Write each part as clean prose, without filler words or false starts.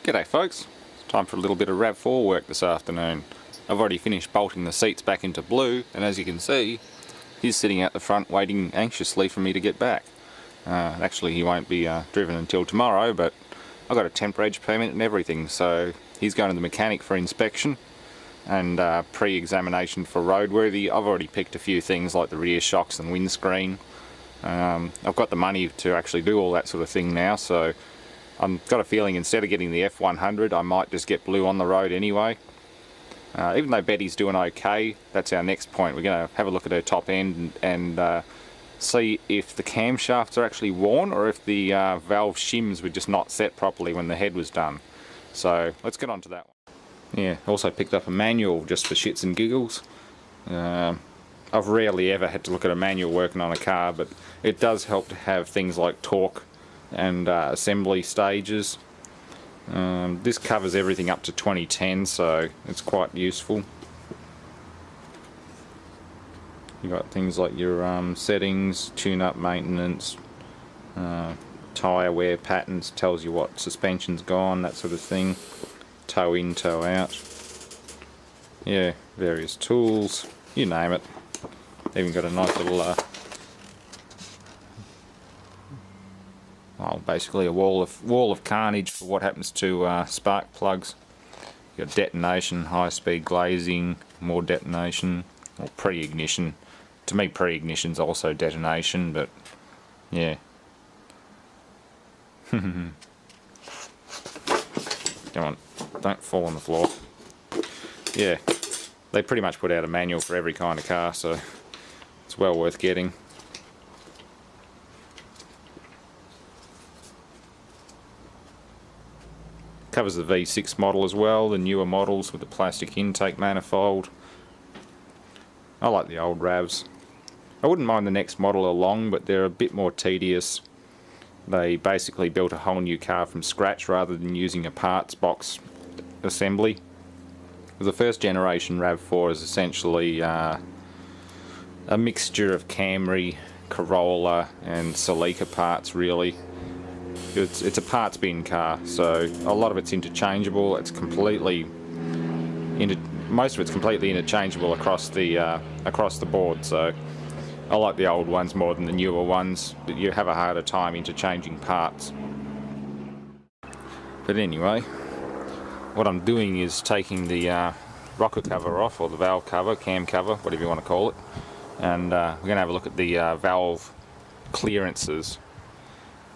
G'day folks, it's time for a little bit of RAV4 work this afternoon. I've already finished bolting the seats back into blue, and as you can see, he's sitting out the front waiting anxiously for me to get back. Actually he won't be driven until tomorrow, but I've got a temp reg permit and everything, so he's going to the mechanic for inspection and pre-examination for roadworthy. I've already picked a few things like the rear shocks and windscreen. I've got the money to actually do all that sort of thing now, so I've got a feeling instead of getting the F100 I might just get blue on the road anyway. Even though Betty's doing okay, that's our next point. We're going to have a look at her top end and see if the camshafts are actually worn or if the valve shims were just not set properly when the head was done. So let's get on to that one. Yeah, also picked up a manual just for shits and giggles. I've rarely ever had to look at a manual working on a car, but it does help to have things like torque and assembly stages. This covers everything up to 2010, so it's quite useful. You got things like your settings, tune-up maintenance, tyre wear patterns, tells you what suspension's gone, that sort of thing. Tow in, tow out. Yeah, various tools, you name it. Even got a nice little basically a wall of carnage for what happens to spark plugs. You got detonation, high speed glazing, more detonation, or pre-ignition. To me, pre-ignition's also detonation, but yeah. Come on, don't fall on the floor. Yeah, they pretty much put out a manual for every kind of car, so it's well worth getting. Covers the V6 model as well, the newer models with the plastic intake manifold. I like the old RAVs. I wouldn't mind the next model along, but they're a bit more tedious. They basically built a whole new car from scratch rather than using a parts box assembly. The first generation RAV4 is essentially a mixture of Camry, Corolla and Celica parts really. It's a parts bin car, so a lot of it's interchangeable. It's most of it's completely interchangeable across the board. So I like the old ones more than the newer ones, but you have a harder time interchanging parts. But anyway, what I'm doing is taking the rocker cover off, or the valve cover, cam cover, whatever you want to call it, and we're going to have a look at the valve clearances.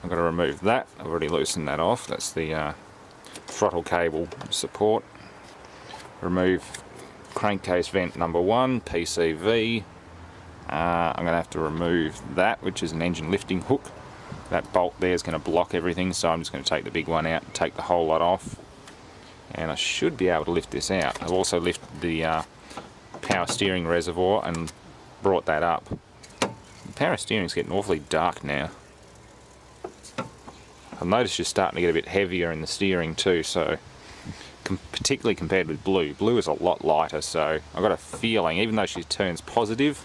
I'm going to remove that. I've already loosened that off. That's the throttle cable support. Remove crankcase vent number 1, PCV. I'm going to have to remove that, which is an engine lifting hook. That bolt there is going to block everything, so I'm just going to take the big one out and take the whole lot off. And I should be able to lift this out. I've also lifted the power steering reservoir and brought that up. The power steering's getting awfully dark now. I've noticed you're starting to get a bit heavier in the steering too, so particularly compared with blue. Blue is a lot lighter, so I've got a feeling, even though she turns positive,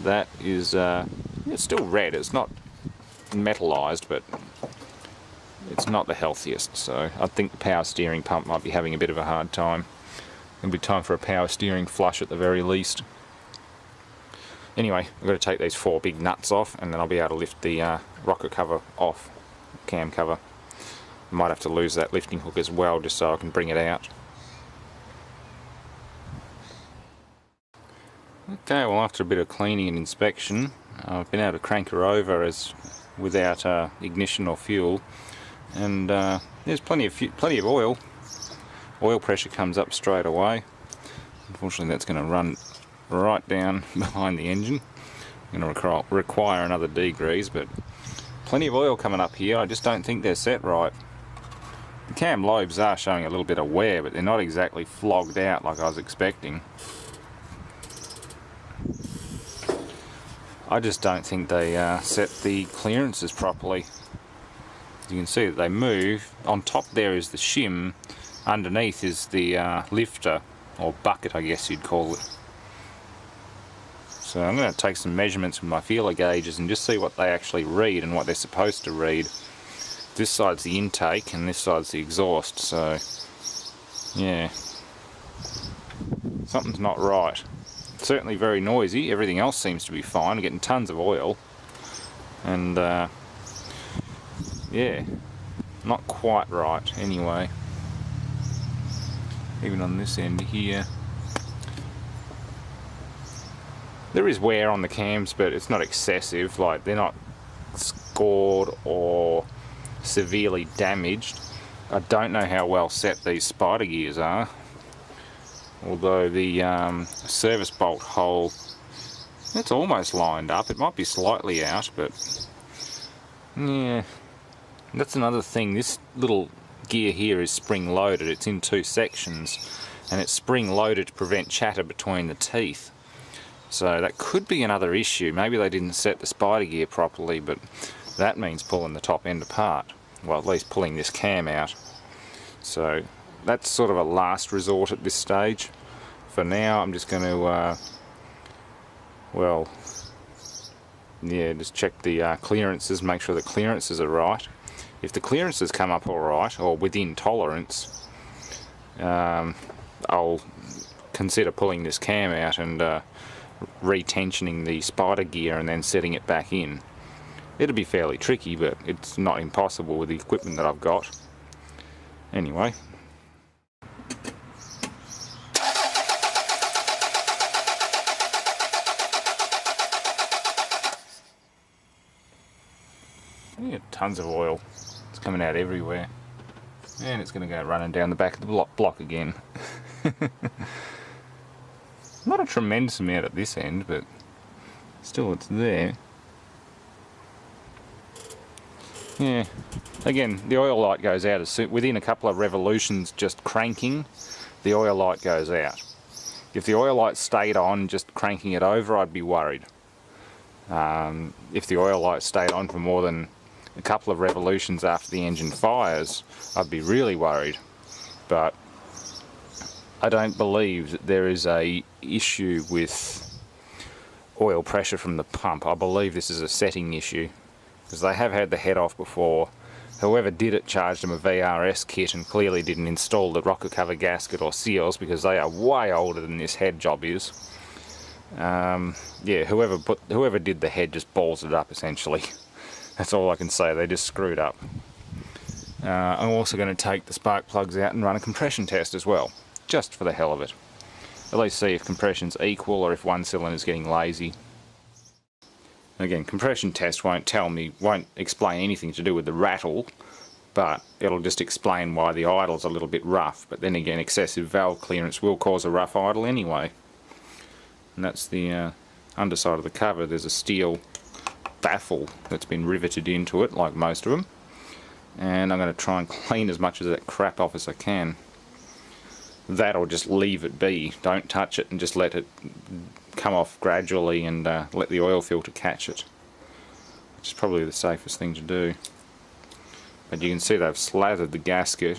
that is it's still red. It's not metallized, but it's not the healthiest, so I think the power steering pump might be having a bit of a hard time. It'll be time for a power steering flush at the very least. Anyway, I've got to take these 4 big nuts off, and then I'll be able to lift the rocker cover off, cam cover. I might have to lose that lifting hook as well, just so I can bring it out. Okay, well after a bit of cleaning and inspection, I've been able to crank her over without ignition or fuel, and there's plenty of oil. Oil pressure comes up straight away. Unfortunately, that's going to run right down behind the engine. I'm going to require another degrease, but plenty of oil coming up here. I just don't think they're set right. The cam lobes are showing a little bit of wear, but they're not exactly flogged out like I was expecting. I just don't think they set the clearances properly. As you can see that they move. On top there is the shim, underneath is the lifter, or bucket I guess you'd call it. So I'm going to take some measurements with my feeler gauges and just see what they actually read and what they're supposed to read. this side's the intake and this side's the exhaust, so yeah, something's not right. It's certainly very noisy. Everything else seems to be fine. I'm getting tons of oil, and yeah, not quite right anyway. Even on this end here, there is wear on the cams, but it's not excessive. Like, they're not scored or severely damaged. I don't know how well set these spider gears are, although the service bolt hole, it's almost lined up. It might be slightly out, but yeah, that's another thing. This little gear here is spring loaded. It's in 2 sections, and it's spring loaded to prevent chatter between the teeth. So that could be another issue. Maybe they didn't set the spider gear properly, but that means pulling the top end apart. Well, at least pulling this cam out. So that's sort of a last resort at this stage. For now, I'm just going to, well, yeah, just check the clearances, make sure the clearances are right. If the clearances come up alright, or within tolerance, I'll consider pulling this cam out and retensioning the spider gear and then setting it back in. It'll be fairly tricky, but it's not impossible with the equipment that I've got. Anyway. Yeah, tons of oil. It's coming out everywhere. And it's going to go running down the back of the block again. Not a tremendous amount at this end, but still it's there. Yeah, again, the oil light goes out as soon, within a couple of revolutions just cranking, the oil light goes out. If the oil light stayed on just cranking it over, I'd be worried. If the oil light stayed on for more than a couple of revolutions after the engine fires, I'd be really worried. But I don't believe that there is a issue with oil pressure from the pump. I believe this is a setting issue, because they have had the head off before. Whoever did it charged them a VRS kit and clearly didn't install the rocker cover gasket or seals, because they are way older than this head job is. Yeah, whoever did the head just balls it up essentially. That's all I can say. They just screwed up. I'm also going to take the spark plugs out and run a compression test as well, just for the hell of it. At least see if compression's equal or if one cylinder's getting lazy. Again, compression test won't explain anything to do with the rattle, but it'll just explain why the idle's a little bit rough. But then again, excessive valve clearance will cause a rough idle anyway. And that's the underside of the cover. There's a steel baffle that's been riveted into it, like most of them. And I'm going to try and clean as much of that crap off as I can. That or just leave it be. Don't touch it and just let it come off gradually and let the oil filter catch it, which is probably the safest thing to do. But you can see they've slathered the gasket,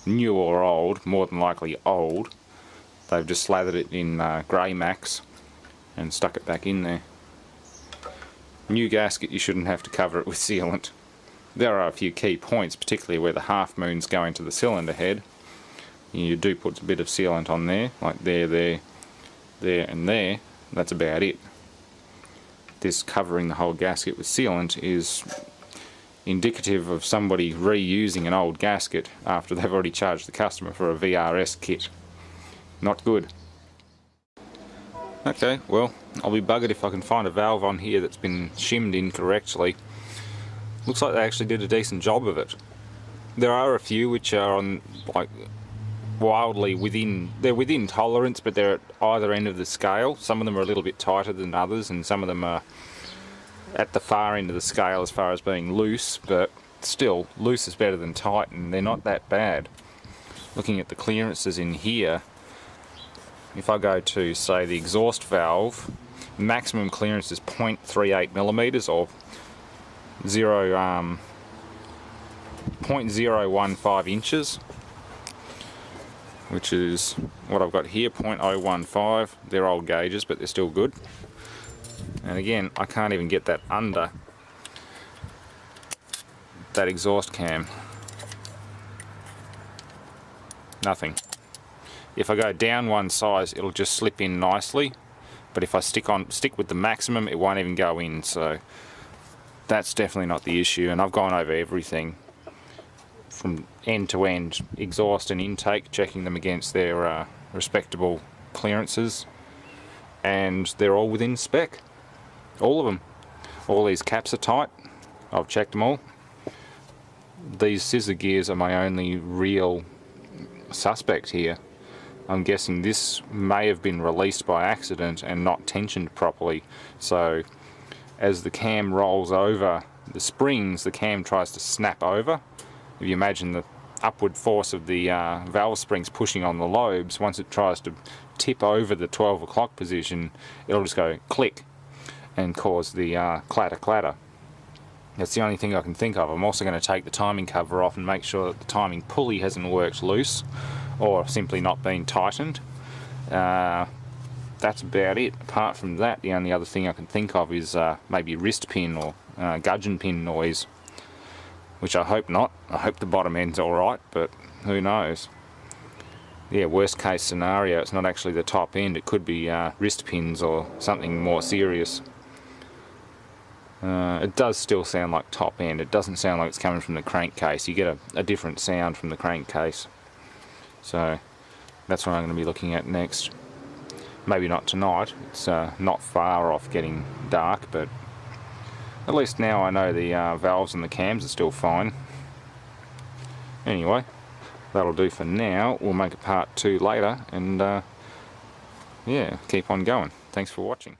new or old, more than likely old. They've just slathered it in grey max and stuck it back in there. New gasket, you shouldn't have to cover it with sealant. There are a few key points, particularly where the half moons go into the cylinder head. You do put a bit of sealant on there, like there, and there. That's about it. This covering the whole gasket with sealant is indicative of somebody reusing an old gasket after they've already charged the customer for a VRS kit. Not good. Okay, well, I'll be buggered if I can find a valve on here that's been shimmed incorrectly. Looks like they actually did a decent job of it. There are a few which are on, like, wildly within tolerance, but they're at either end of the scale. Some of them are a little bit tighter than others, and some of them are at the far end of the scale as far as being loose, but still, loose is better than tight, and they're not that bad. Looking at the clearances in here, if I go to, say, the exhaust valve, maximum clearance is 0.38 millimeters, or 0.015 inches, which is what I've got here, 0.015. They're old gauges, but they're still good. And again, I can't even get that under that exhaust cam. Nothing. If I go down one size, it'll just slip in nicely, but if I stick with the maximum, it won't even go in. So that's definitely not the issue, and I've gone over everything from end to end, exhaust and intake, checking them against their respectable clearances, and they're all within spec, all of them. All these caps are tight, I've checked them all. These scissor gears are my only real suspect here. I'm guessing this may have been released by accident and not tensioned properly, so as the cam rolls over the springs, the cam tries to snap over. If you imagine the upward force of the valve springs pushing on the lobes, once it tries to tip over the 12 o'clock position, it'll just go click and cause the clatter clatter. That's the only thing I can think of. I'm also going to take the timing cover off and make sure that the timing pulley hasn't worked loose or simply not been tightened. That's about it. Apart from that, the only other thing I can think of is maybe wrist pin or gudgeon pin noise, which I hope not. I hope the bottom end's alright, but who knows. Yeah, worst case scenario, it's not actually the top end, it could be wrist pins or something more serious. It does still sound like top end. It doesn't sound like it's coming from the crankcase. You get a different sound from the crankcase. So that's what I'm going to be looking at next. Maybe not tonight. It's not far off getting dark, but at least now I know the valves and the cams are still fine. Anyway, that'll do for now. We'll make a part 2 later, and yeah, keep on going. Thanks for watching.